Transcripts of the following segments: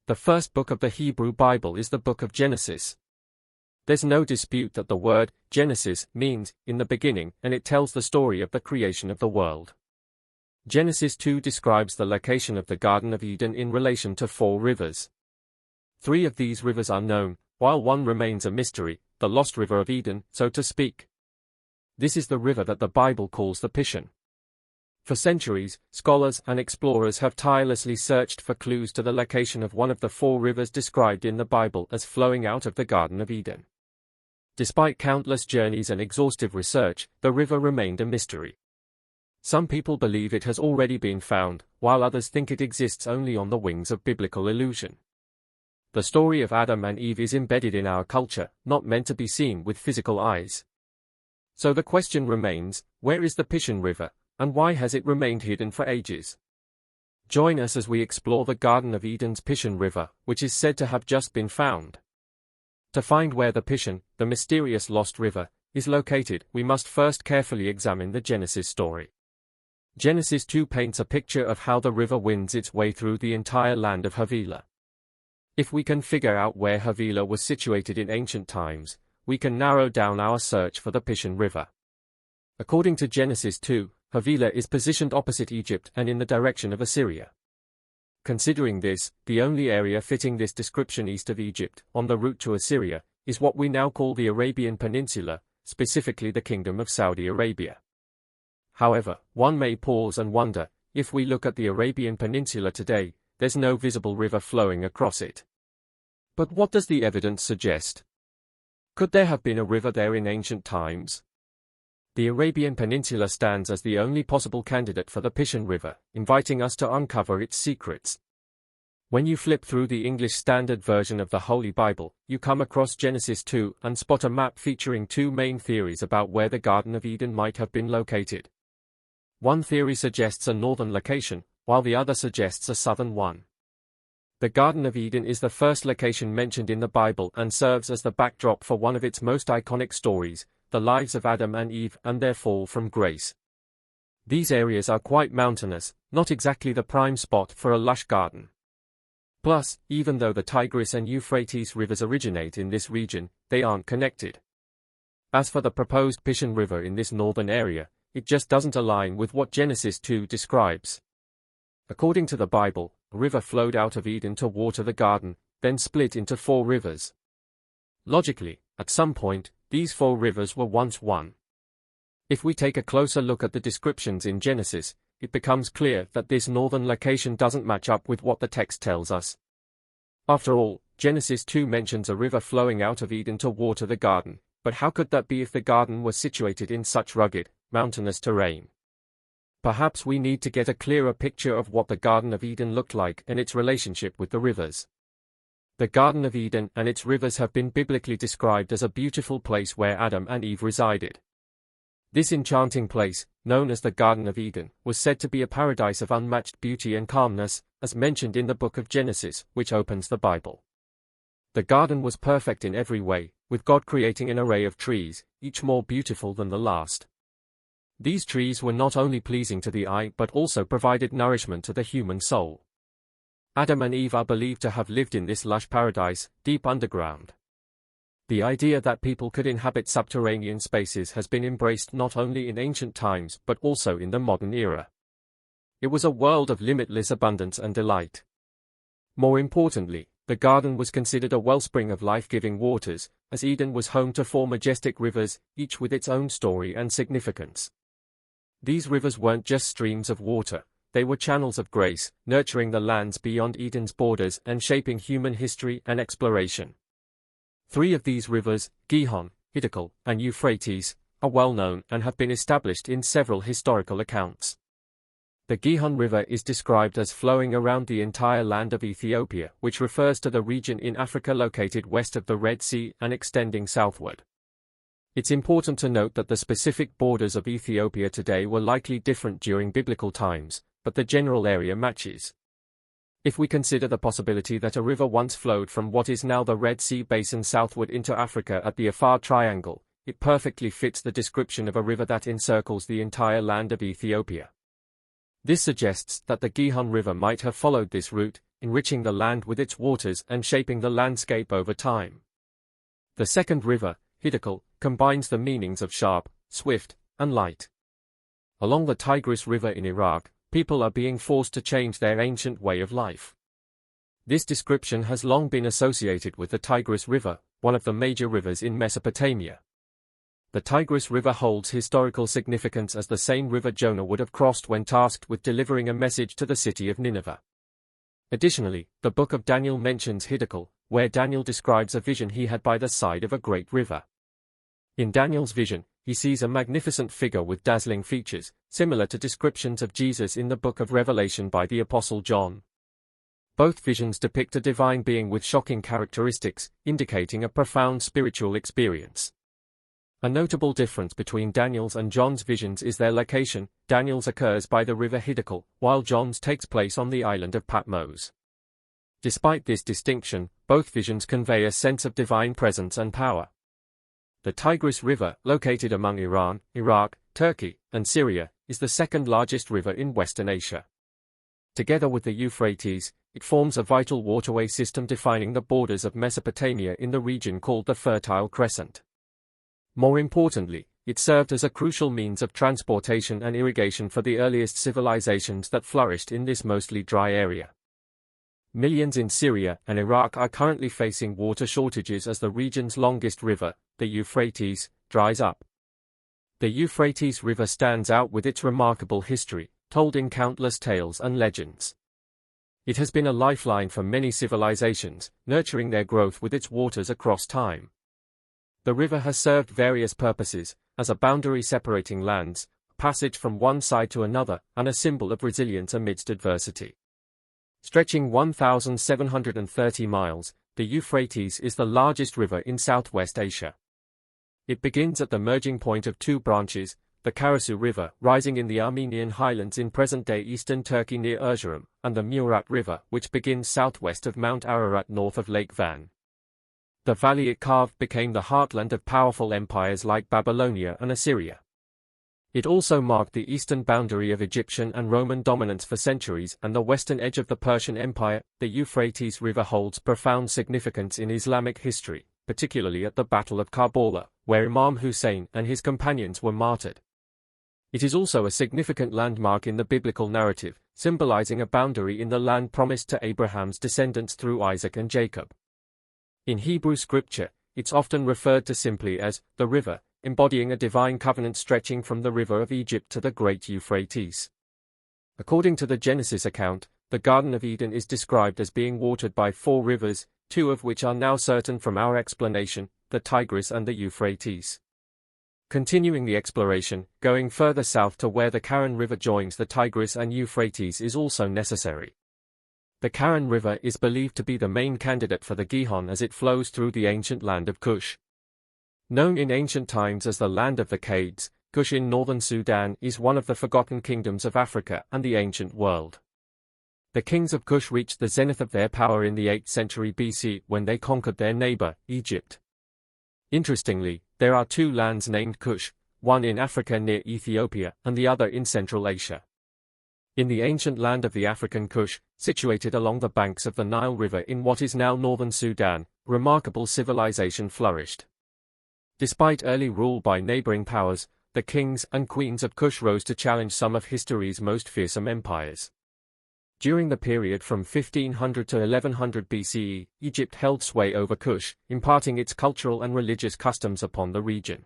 The first book of the Hebrew Bible is the book of Genesis. There's no dispute that the word Genesis means in the beginning, and it tells the story of the creation of the world. Genesis 2 describes the location of the Garden of Eden in relation to 4 rivers. 3 of these rivers are known, while one remains a mystery, the lost river of Eden, so to speak. This is the river that the Bible calls the Pishon. For centuries, scholars and explorers have tirelessly searched for clues to the location of one of the 4 rivers described in the Bible as flowing out of the Garden of Eden. Despite countless journeys and exhaustive research, the river remained a mystery. Some people believe it has already been found, while others think it exists only on the wings of biblical illusion. The story of Adam and Eve is embedded in our culture, not meant to be seen with physical eyes. So the question remains, where is the Pishon River, and why has it remained hidden for ages? Join us as we explore the Garden of Eden's Pishon River, which is said to have just been found. To find where the Pishon, the mysterious lost river, is located, we must first carefully examine the Genesis story. Genesis 2 paints a picture of how the river winds its way through the entire land of Havilah. If we can figure out where Havilah was situated in ancient times, we can narrow down our search for the Pishon River. According to Genesis 2, Havilah is positioned opposite Egypt and in the direction of Assyria. Considering this, the only area fitting this description east of Egypt, on the route to Assyria, is what we now call the Arabian Peninsula, specifically the Kingdom of Saudi Arabia. However, one may pause and wonder, if we look at the Arabian Peninsula today, there's no visible river flowing across it. But what does the evidence suggest? Could there have been a river there in ancient times? The Arabian Peninsula stands as the only possible candidate for the Pishon River, inviting us to uncover its secrets. When you flip through the English Standard Version of the Holy Bible, you come across Genesis 2 and spot a map featuring 2 main theories about where the Garden of Eden might have been located. One theory suggests a northern location, while the other suggests a southern one. The Garden of Eden is the first location mentioned in the Bible and serves as the backdrop for one of its most iconic stories, the lives of Adam and Eve and their fall from grace. These areas are quite mountainous, not exactly the prime spot for a lush garden. Plus, even though the Tigris and Euphrates rivers originate in this region, they aren't connected. As for the proposed Pishon River in this northern area, it just doesn't align with what Genesis 2 describes. According to the Bible, a river flowed out of Eden to water the garden, then split into 4 rivers. Logically, at some point, these 4 rivers were once one. If we take a closer look at the descriptions in Genesis, it becomes clear that this northern location doesn't match up with what the text tells us. After all, Genesis 2 mentions a river flowing out of Eden to water the garden, but how could that be if the garden was situated in such rugged, mountainous terrain? Perhaps we need to get a clearer picture of what the Garden of Eden looked like and its relationship with the rivers. The Garden of Eden and its rivers have been biblically described as a beautiful place where Adam and Eve resided. This enchanting place, known as the Garden of Eden, was said to be a paradise of unmatched beauty and calmness, as mentioned in the book of Genesis, which opens the Bible. The garden was perfect in every way, with God creating an array of trees, each more beautiful than the last. These trees were not only pleasing to the eye but also provided nourishment to the human soul. Adam and Eve are believed to have lived in this lush paradise, deep underground. The idea that people could inhabit subterranean spaces has been embraced not only in ancient times but also in the modern era. It was a world of limitless abundance and delight. More importantly, the garden was considered a wellspring of life-giving waters, as Eden was home to 4 majestic rivers, each with its own story and significance. These rivers weren't just streams of water. They were channels of grace, nurturing the lands beyond Eden's borders and shaping human history and exploration. 3 of these rivers, Gihon, Hiddekel, and Euphrates, are well known and have been established in several historical accounts. The Gihon River is described as flowing around the entire land of Ethiopia, which refers to the region in Africa located west of the Red Sea and extending southward. It's important to note that the specific borders of Ethiopia today were likely different during biblical times, but the general area matches. If we consider the possibility that a river once flowed from what is now the Red Sea basin southward into Africa at the Afar Triangle, it perfectly fits the description of a river that encircles the entire land of Ethiopia. This suggests that the Gihon River might have followed this route, enriching the land with its waters and shaping the landscape over time. The second river, Hiddekel, combines the meanings of sharp, swift, and light. Along the Tigris River in Iraq, people are being forced to change their ancient way of life. This description has long been associated with the Tigris River, one of the major rivers in Mesopotamia. The Tigris River holds historical significance as the same river Jonah would have crossed when tasked with delivering a message to the city of Nineveh. Additionally, the book of Daniel mentions Hiddekel, where Daniel describes a vision he had by the side of a great river. In Daniel's vision, he sees a magnificent figure with dazzling features, similar to descriptions of Jesus in the book of Revelation by the Apostle John. Both visions depict a divine being with shocking characteristics, indicating a profound spiritual experience. A notable difference between Daniel's and John's visions is their location. Daniel's occurs by the river Hiddekel, while John's takes place on the island of Patmos. Despite this distinction, both visions convey a sense of divine presence and power. The Tigris River, located among Iran, Iraq, Turkey, and Syria, is the second largest river in Western Asia. Together with the Euphrates, it forms a vital waterway system defining the borders of Mesopotamia in the region called the Fertile Crescent. More importantly, it served as a crucial means of transportation and irrigation for the earliest civilizations that flourished in this mostly dry area. Millions in Syria and Iraq are currently facing water shortages as the region's longest river, the Euphrates, dries up. The Euphrates River stands out with its remarkable history, told in countless tales and legends. It has been a lifeline for many civilizations, nurturing their growth with its waters across time. The river has served various purposes, as a boundary separating lands, passage from one side to another, and a symbol of resilience amidst adversity. Stretching 1,730 miles, the Euphrates is the largest river in Southwest Asia. It begins at the merging point of two branches, the Karasu River, rising in the Armenian highlands in present-day eastern Turkey near Erzurum, and the Murat River, which begins southwest of Mount Ararat north of Lake Van. The valley it carved became the heartland of powerful empires like Babylonia and Assyria. It also marked the eastern boundary of Egyptian and Roman dominance for centuries and the western edge of the Persian Empire. The Euphrates River holds profound significance in Islamic history, particularly at the Battle of Karbala, where Imam Hussein and his companions were martyred. It is also a significant landmark in the biblical narrative, symbolizing a boundary in the land promised to Abraham's descendants through Isaac and Jacob. In Hebrew scripture, it's often referred to simply as the river, embodying a divine covenant stretching from the river of Egypt to the great Euphrates. According to the Genesis account, the Garden of Eden is described as being watered by 4 rivers, 2 of which are now certain from our explanation, the Tigris and the Euphrates. Continuing the exploration, going further south to where the Karen River joins the Tigris and Euphrates is also necessary. The Karen River is believed to be the main candidate for the Gihon as it flows through the ancient land of Kush. Known in ancient times as the land of the Cades, Kush in northern Sudan is one of the forgotten kingdoms of Africa and the ancient world. The kings of Kush reached the zenith of their power in the 8th century BC when they conquered their neighbor, Egypt. Interestingly, there are 2 lands named Kush, one in Africa near Ethiopia and the other in Central Asia. In the ancient land of the African Kush, situated along the banks of the Nile River in what is now northern Sudan, remarkable civilization flourished. Despite early rule by neighboring powers, the kings and queens of Kush rose to challenge some of history's most fearsome empires. During the period from 1500 to 1100 BCE, Egypt held sway over Kush, imparting its cultural and religious customs upon the region.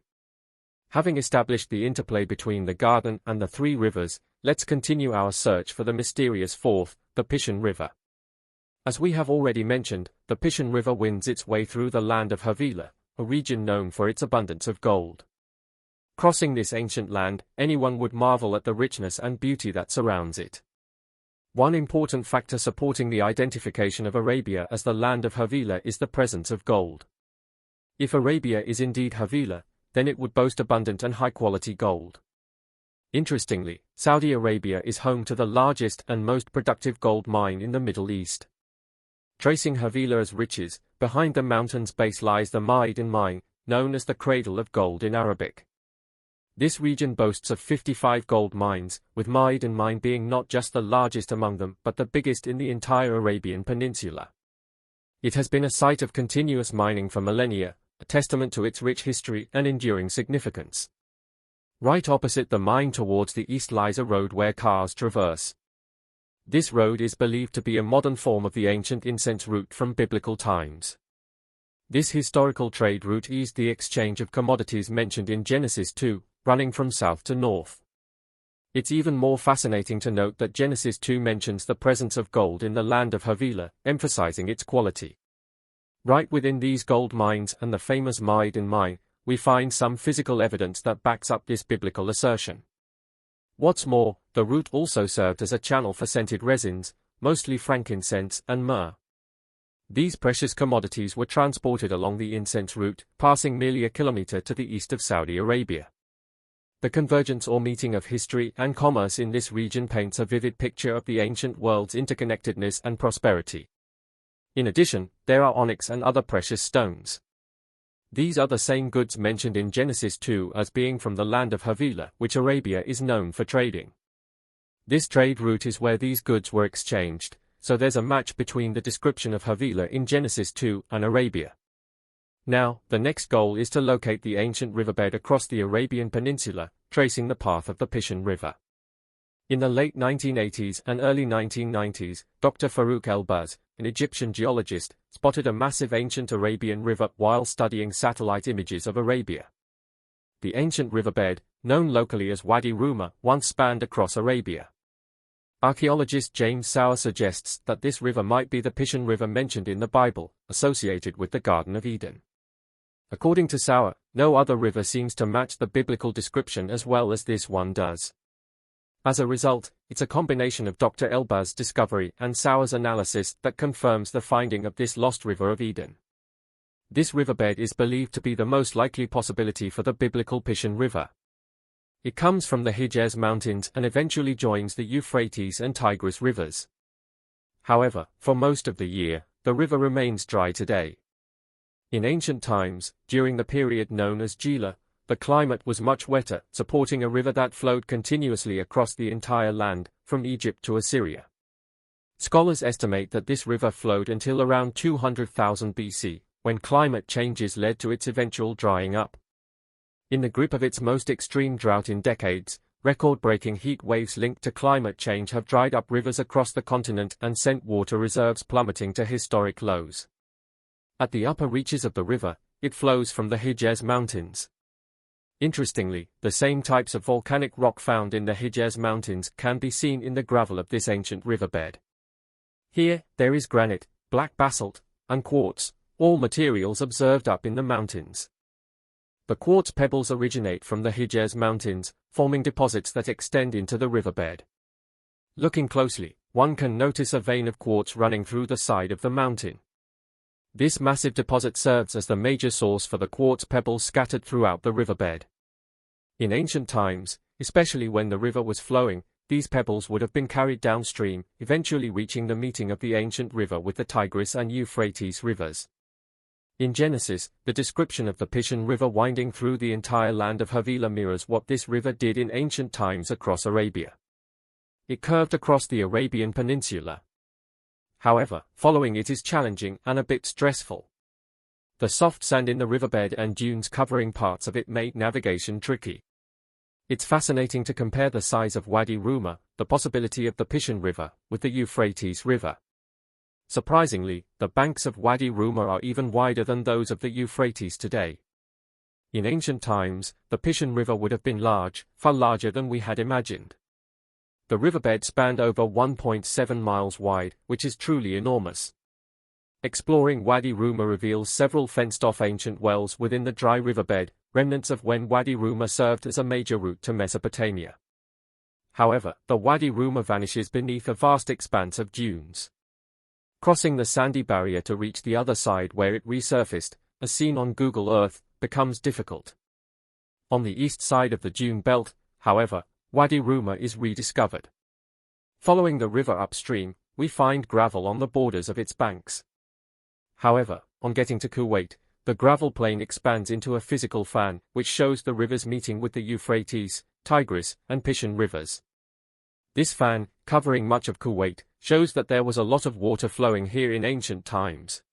Having established the interplay between the Garden and the 3 rivers, let's continue our search for the mysterious 4th, the Pishon River. As we have already mentioned, the Pishon River winds its way through the land of Havilah, a region known for its abundance of gold. Crossing this ancient land, anyone would marvel at the richness and beauty that surrounds it. One important factor supporting the identification of Arabia as the land of Havilah is the presence of gold. If Arabia is indeed Havilah, then it would boast abundant and high-quality gold. Interestingly, Saudi Arabia is home to the largest and most productive gold mine in the Middle East. Tracing Havilah's riches, behind the mountain's base lies the Ma'aden mine, known as the Cradle of Gold in Arabic. This region boasts of 55 gold mines, with Ma'aden mine being not just the largest among them but the biggest in the entire Arabian Peninsula. It has been a site of continuous mining for millennia, a testament to its rich history and enduring significance. Right opposite the mine towards the east lies a road where cars traverse. This road is believed to be a modern form of the ancient incense route from biblical times. This historical trade route eased the exchange of commodities mentioned in Genesis 2, running from south to north. It's even more fascinating to note that Genesis 2 mentions the presence of gold in the land of Havilah, emphasizing its quality. Right within these gold mines and the famous Ma'aden mine, we find some physical evidence that backs up this biblical assertion. What's more, the route also served as a channel for scented resins, mostly frankincense and myrrh. These precious commodities were transported along the incense route, passing merely a kilometer to the east of Saudi Arabia. The convergence or meeting of history and commerce in this region paints a vivid picture of the ancient world's interconnectedness and prosperity. In addition, there are onyx and other precious stones. These are the same goods mentioned in Genesis 2 as being from the land of Havilah, which Arabia is known for trading. This trade route is where these goods were exchanged, so there's a match between the description of Havilah in Genesis 2 and Arabia. Now, the next goal is to locate the ancient riverbed across the Arabian Peninsula, tracing the path of the Pishon River. In the late 1980s and early 1990s, Dr. Farouk El-Baz, an Egyptian geologist, spotted a massive ancient Arabian river while studying satellite images of Arabia. The ancient riverbed, known locally as Wadi Ruma, once spanned across Arabia. Archaeologist James Sauer suggests that this river might be the Pishon River mentioned in the Bible, associated with the Garden of Eden. According to Sauer, no other river seems to match the biblical description as well as this one does. As a result, it's a combination of Dr. El-Baz's discovery and Sauer's analysis that confirms the finding of this lost river of Eden. This riverbed is believed to be the most likely possibility for the biblical Pishon River. It comes from the Hejaz Mountains and eventually joins the Euphrates and Tigris rivers. However, for most of the year, the river remains dry today. In ancient times, during the period known as Gila, the climate was much wetter, supporting a river that flowed continuously across the entire land, from Egypt to Assyria. Scholars estimate that this river flowed until around 200,000 BC, when climate changes led to its eventual drying up. In the grip of its most extreme drought in decades, record-breaking heat waves linked to climate change have dried up rivers across the continent and sent water reserves plummeting to historic lows. At the upper reaches of the river, it flows from the Hejaz Mountains. Interestingly, the same types of volcanic rock found in the Hejaz Mountains can be seen in the gravel of this ancient riverbed. Here, there is granite, black basalt, and quartz, all materials observed up in the mountains. The quartz pebbles originate from the Hejaz Mountains, forming deposits that extend into the riverbed. Looking closely, one can notice a vein of quartz running through the side of the mountain. This massive deposit serves as the major source for the quartz pebbles scattered throughout the riverbed. In ancient times, especially when the river was flowing, these pebbles would have been carried downstream, eventually reaching the meeting of the ancient river with the Tigris and Euphrates rivers. In Genesis, the description of the Pishon River winding through the entire land of Havilah mirrors what this river did in ancient times across Arabia. It curved across the Arabian Peninsula. However, following it is challenging and a bit stressful. The soft sand in the riverbed and dunes covering parts of it make navigation tricky. It's fascinating to compare the size of Wadi Ruma, the possibility of the Pishon River, with the Euphrates River. Surprisingly, the banks of Wadi Ruma are even wider than those of the Euphrates today. In ancient times, the Pishon River would have been large, far larger than we had imagined. The riverbed spanned over 1.7 miles wide, which is truly enormous. Exploring Wadi Ruma reveals several fenced-off ancient wells within the dry riverbed, remnants of when Wadi Ruma served as a major route to Mesopotamia. However, the Wadi Ruma vanishes beneath a vast expanse of dunes. Crossing the sandy barrier to reach the other side where it resurfaced, as seen on Google Earth, becomes difficult. On the east side of the dune belt, however, Wadi Ruma is rediscovered. Following the river upstream, we find gravel on the borders of its banks. However, on getting to Kuwait, The gravel plain expands into a physical fan, which shows the rivers meeting with the Euphrates, Tigris, and Pishon rivers. This fan, covering much of Kuwait, shows that there was a lot of water flowing here in ancient times.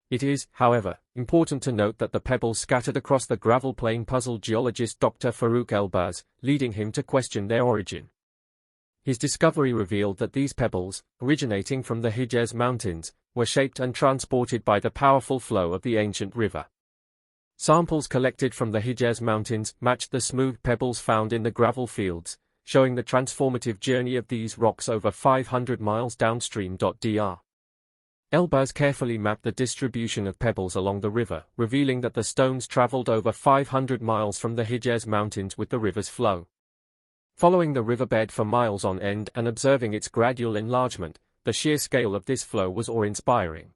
It is, however, important to note that the pebbles scattered across the gravel plain puzzled geologist Dr. Farouk Elbaz, leading him to question their origin. His discovery revealed that these pebbles, originating from the Hijaz Mountains, were shaped and transported by the powerful flow of the ancient river. Samples collected from the Hijaz Mountains matched the smooth pebbles found in the gravel fields, showing the transformative journey of these rocks over 500 miles downstream. Dr. Elbaz carefully mapped the distribution of pebbles along the river, revealing that the stones traveled over 500 miles from the Hijaz Mountains with the river's flow. Following the riverbed for miles on end and observing its gradual enlargement, the sheer scale of this flow was awe-inspiring.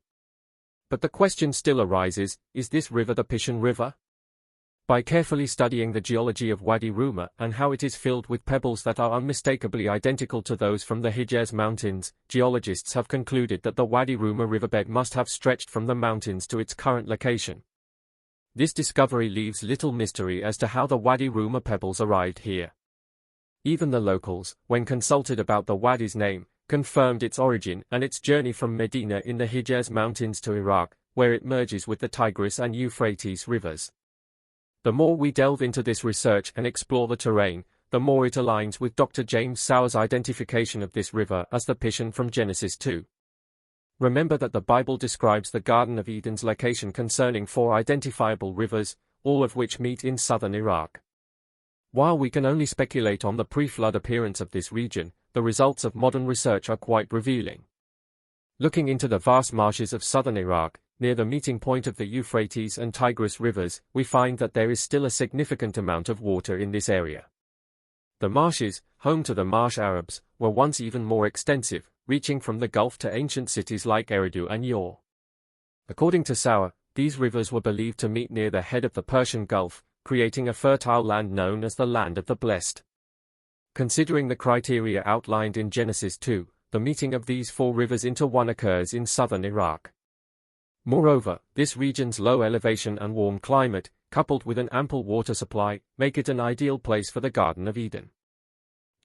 But the question still arises, is this river the Pishon River? By carefully studying the geology of Wadi Ruma and how it is filled with pebbles that are unmistakably identical to those from the Hijaz Mountains, geologists have concluded that the Wadi Ruma riverbed must have stretched from the mountains to its current location. This discovery leaves little mystery as to how the Wadi Ruma pebbles arrived here. Even the locals, when consulted about the Wadi's name, confirmed its origin and its journey from Medina in the Hijaz Mountains to Iraq, where it merges with the Tigris and Euphrates rivers. The more we delve into this research and explore the terrain, the more it aligns with Dr. James Sauer's identification of this river as the Pishon from Genesis 2. Remember that the Bible describes the Garden of Eden's location concerning 4 identifiable rivers, all of which meet in southern Iraq. While we can only speculate on the pre-flood appearance of this region, the results of modern research are quite revealing. Looking into the vast marshes of southern Iraq, near the meeting point of the Euphrates and Tigris rivers, we find that there is still a significant amount of water in this area. The marshes, home to the Marsh Arabs, were once even more extensive, reaching from the Gulf to ancient cities like Eridu and Yor. According to Sauer, these rivers were believed to meet near the head of the Persian Gulf, creating a fertile land known as the Land of the Blessed. Considering the criteria outlined in Genesis 2, the meeting of these 4 rivers into one occurs in southern Iraq. Moreover, this region's low elevation and warm climate, coupled with an ample water supply, make it an ideal place for the Garden of Eden.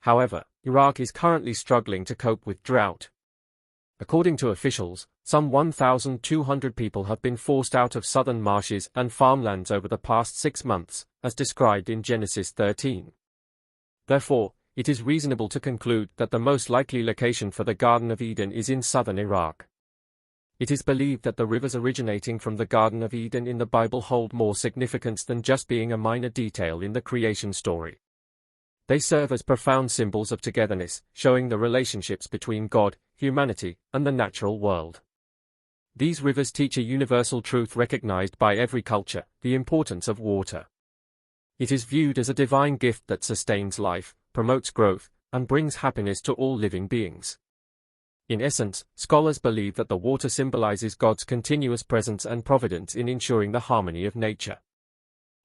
However, Iraq is currently struggling to cope with drought. According to officials, some 1,200 people have been forced out of southern marshes and farmlands over the past 6 months, as described in Genesis 13. Therefore, it is reasonable to conclude that the most likely location for the Garden of Eden is in southern Iraq. It is believed that the rivers originating from the Garden of Eden in the Bible hold more significance than just being a minor detail in the creation story. They serve as profound symbols of togetherness, showing the relationships between God, humanity, and the natural world. These rivers teach a universal truth recognized by every culture, the importance of water. It is viewed as a divine gift that sustains life, promotes growth, and brings happiness to all living beings. In essence, scholars believe that the water symbolizes God's continuous presence and providence in ensuring the harmony of nature.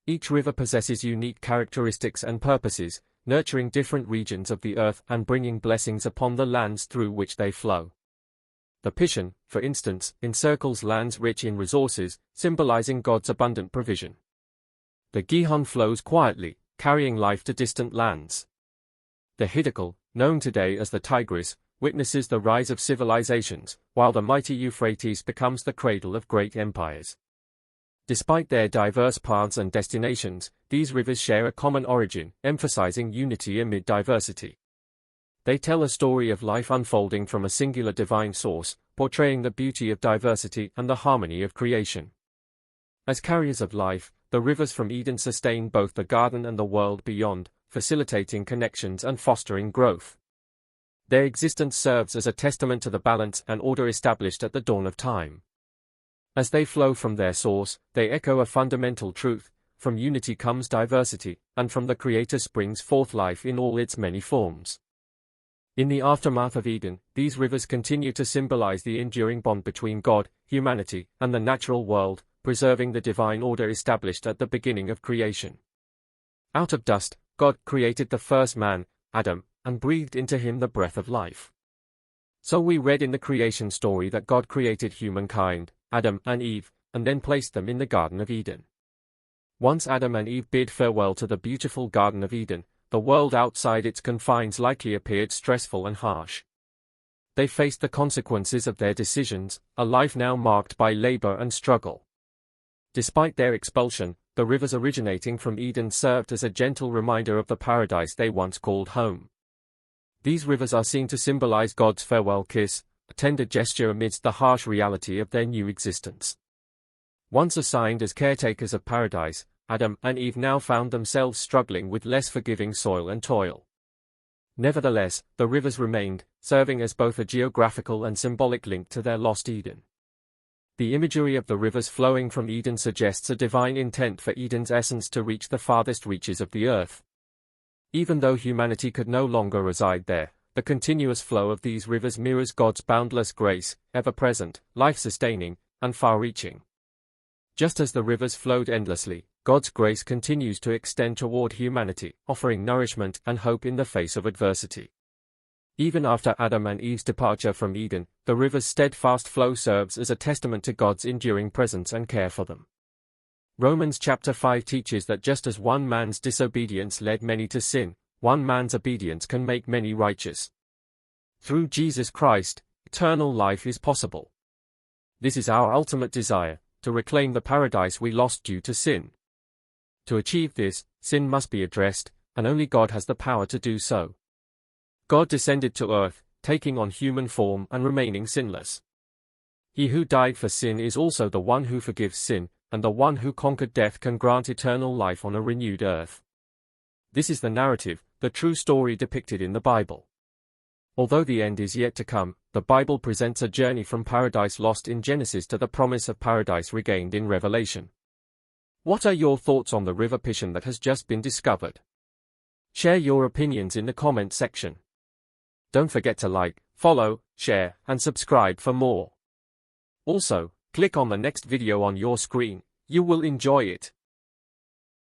Each river possesses unique characteristics and purposes, nurturing different regions of the earth and bringing blessings upon the lands through which they flow. The Pishon, for instance, encircles lands rich in resources, symbolizing God's abundant provision. The Gihon flows quietly, carrying life to distant lands. The Hiddekel, known today as the Tigris, witnesses the rise of civilizations, while the mighty Euphrates becomes the cradle of great empires. Despite their diverse paths and destinations, these rivers share a common origin, emphasizing unity amid diversity. They tell a story of life unfolding from a singular divine source, portraying the beauty of diversity and the harmony of creation. As carriers of life, the rivers from Eden sustain both the garden and the world beyond, facilitating connections and fostering growth. Their existence serves as a testament to the balance and order established at the dawn of time. As they flow from their source, they echo a fundamental truth: from unity comes diversity, and from the Creator springs forth life in all its many forms. In the aftermath of Eden, these rivers continue to symbolize the enduring bond between God, humanity, and the natural world, preserving the divine order established at the beginning of creation. Out of dust, God created the first man, Adam, and breathed into him the breath of life. So we read in the creation story that God created humankind, Adam and Eve, and then placed them in the Garden of Eden. Once Adam and Eve bid farewell to the beautiful Garden of Eden, the world outside its confines likely appeared stressful and harsh. They faced the consequences of their decisions, a life now marked by labor and struggle. Despite their expulsion, the rivers originating from Eden served as a gentle reminder of the paradise they once called home. These rivers are seen to symbolize God's farewell kiss, a tender gesture amidst the harsh reality of their new existence. Once assigned as caretakers of paradise, Adam and Eve now found themselves struggling with less forgiving soil and toil. Nevertheless, the rivers remained, serving as both a geographical and symbolic link to their lost Eden. The imagery of the rivers flowing from Eden suggests a divine intent for Eden's essence to reach the farthest reaches of the earth. Even though humanity could no longer reside there, the continuous flow of these rivers mirrors God's boundless grace, ever-present, life-sustaining, and far-reaching. Just as the rivers flowed endlessly, God's grace continues to extend toward humanity, offering nourishment and hope in the face of adversity. Even after Adam and Eve's departure from Eden, the river's steadfast flow serves as a testament to God's enduring presence and care for them. Romans chapter 5 teaches that just as one man's disobedience led many to sin, one man's obedience can make many righteous. Through Jesus Christ, eternal life is possible. This is our ultimate desire, to reclaim the paradise we lost due to sin. To achieve this, sin must be addressed, and only God has the power to do so. God descended to earth, taking on human form and remaining sinless. He who died for sin is also the one who forgives sin, and the one who conquered death can grant eternal life on a renewed earth. This is the narrative, the true story depicted in the Bible. Although the end is yet to come, the Bible presents a journey from paradise lost in Genesis to the promise of paradise regained in Revelation. What are your thoughts on the river Pishon that has just been discovered? Share your opinions in the comment section. Don't forget to like, follow, share, and subscribe for more. Also, click on the next video on your screen, you will enjoy it.